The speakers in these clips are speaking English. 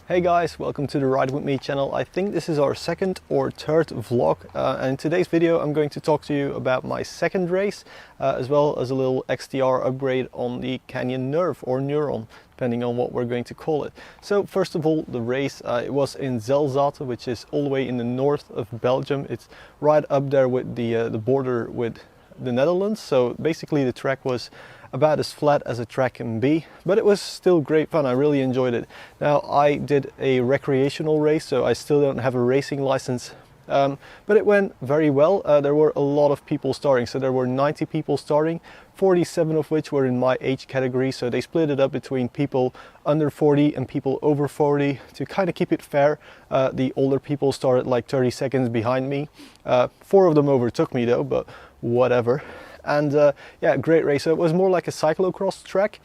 Hey guys, welcome to the Ride With Me channel. I think this is our second or third vlog, and in today's video I'm going to talk to you about my second race, as well as a little XTR upgrade on the Canyon Nerve or Neuron, depending on what we're going to call it. So first of all, the race, it was in Zelzate, which is all the way in the north of Belgium. It's right up there with the border with the Netherlands, so basically the track was about as flat as a track can be, but it was still great fun. I really enjoyed it. Now, I did a recreational race, so I still don't have a racing license, but it went very well. There were a lot of people starting, so there were 90 people starting, 47 of which were in my age category, so they split it up between people under 40 and people over 40 to kind of keep it fair. The older people started like 30 seconds behind me. 4 of them overtook me though, but whatever. And yeah, great race. So it was more like a cyclocross track,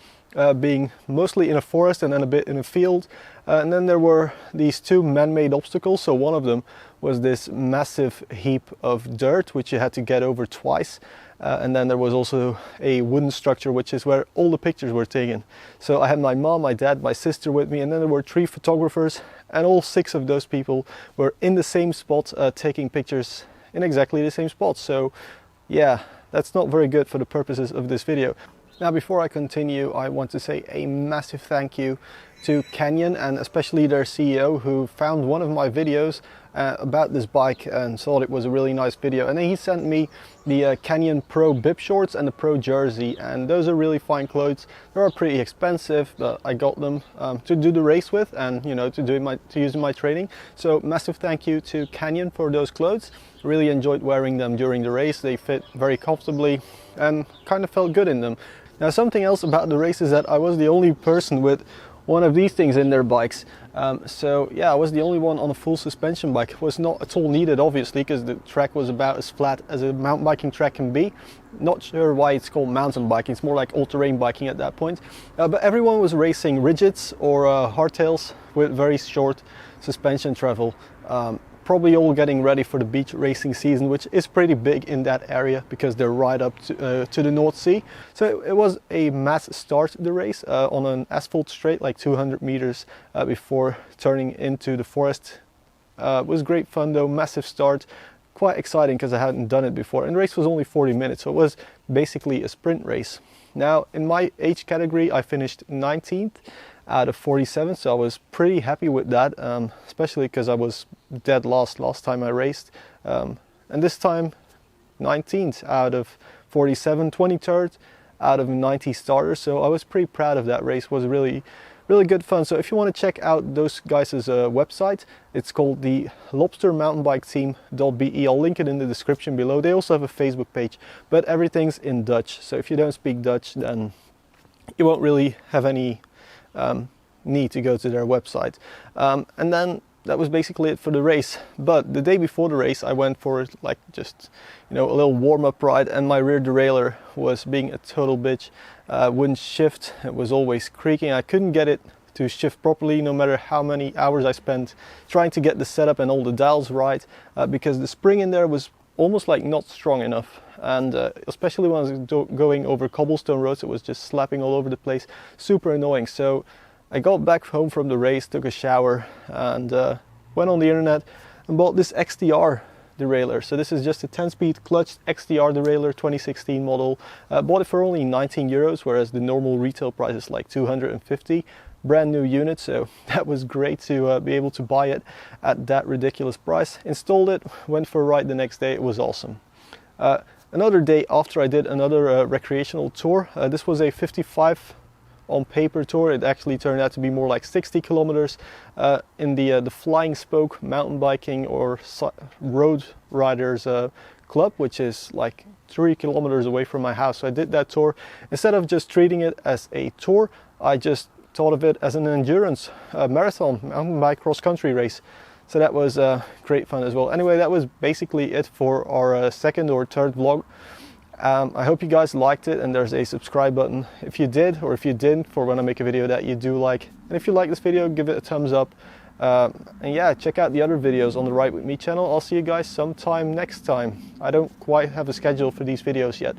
being mostly in a forest and then a bit in a field. And then there were these two man-made obstacles. So one of them was this massive heap of dirt, which you had to get over twice. And then there was also a wooden structure, which is where all the pictures were taken. So I had my mom, my dad, my sister with me, and then there were 3 photographers, and all 6 of those people were in the same spot, taking pictures in exactly the same spot. So yeah, that's not very good for the purposes of this video. Now, before I continue, I want to say a massive thank you to Canyon, and especially their CEO, who found one of my videos about this bike and thought it was a really nice video. And then he sent me the Canyon Pro bib shorts and the Pro jersey, and those are really fine clothes. They are pretty expensive, but I got them to do the race with, and you know, to use in my training. So massive thank you to Canyon for those clothes. Really enjoyed wearing them during the race. They fit very comfortably and kind of felt good in them. Now, something else about the race is that I was the only person with one of these things in their bikes. So yeah, I was the only one on a full suspension bike. It was not at all needed, obviously, because the track was about as flat as a mountain biking track can be. Not sure why it's called mountain biking. It's more like all-terrain biking at that point. But everyone was racing rigids or hardtails with very short suspension travel. Probably all getting ready for the beach racing season, which is pretty big in that area because they're right up to the North Sea. So it was a mass start, the race, on an asphalt straight, like 200 meters before turning into the forest. It was great fun though, massive start, quite exciting because I hadn't done it before. And the race was only 40 minutes, so it was basically a sprint race. Now, in my age category, I finished 19th out of 47, so I was pretty happy with that, especially because I was dead last time I raced, and this time 19th out of 47, 23rd out of 90 starters, so I was pretty proud of that race. It was really good fun. So if you want to check out those guys' website, it's called the lobstermountainbiketeam.be. I'll link it in the description below. They also have a Facebook page, but everything's in Dutch, so if you don't speak Dutch, then you won't really have any need to go to their website. And then that was basically it for the race. But the day before the race, I went for like just, you know, a little warm-up ride, and my rear derailleur was being a total bitch. Wouldn't shift. It was always creaking. I couldn't get it to shift properly, no matter how many hours I spent trying to get the setup and all the dials right, because the spring in there was almost like not strong enough. And especially when I was going over cobblestone roads, it was just slapping all over the place. Super annoying. So I got back home from the race, took a shower, and went on the internet and bought this XTR derailleur. So this is just a 10-speed clutched XTR derailleur, 2016 model. Bought it for only 19 euros, whereas the normal retail price is like 250. Brand new unit, so that was great to be able to buy it at that ridiculous price. Installed it, went for a ride the next day. It was awesome. Another day after, I did another recreational tour. This was a 55 on paper tour. It actually turned out to be more like 60 kilometers in the Flying Spoke mountain biking or road riders club, which is like 3 kilometers away from my house. So I did that tour. Instead of just treating it as a tour, I just thought of it as an endurance marathon mountain bike cross-country race. So that was great fun as well. Anyway, that was basically it for our second or third vlog. I hope you guys liked it, and there's a subscribe button if you did, or if you didn't, for when I make a video that you do like. And if you like this video, give it a thumbs up. And yeah, check out the other videos on the Ride With Me channel. I'll see you guys sometime next time. I don't quite have a schedule for these videos yet.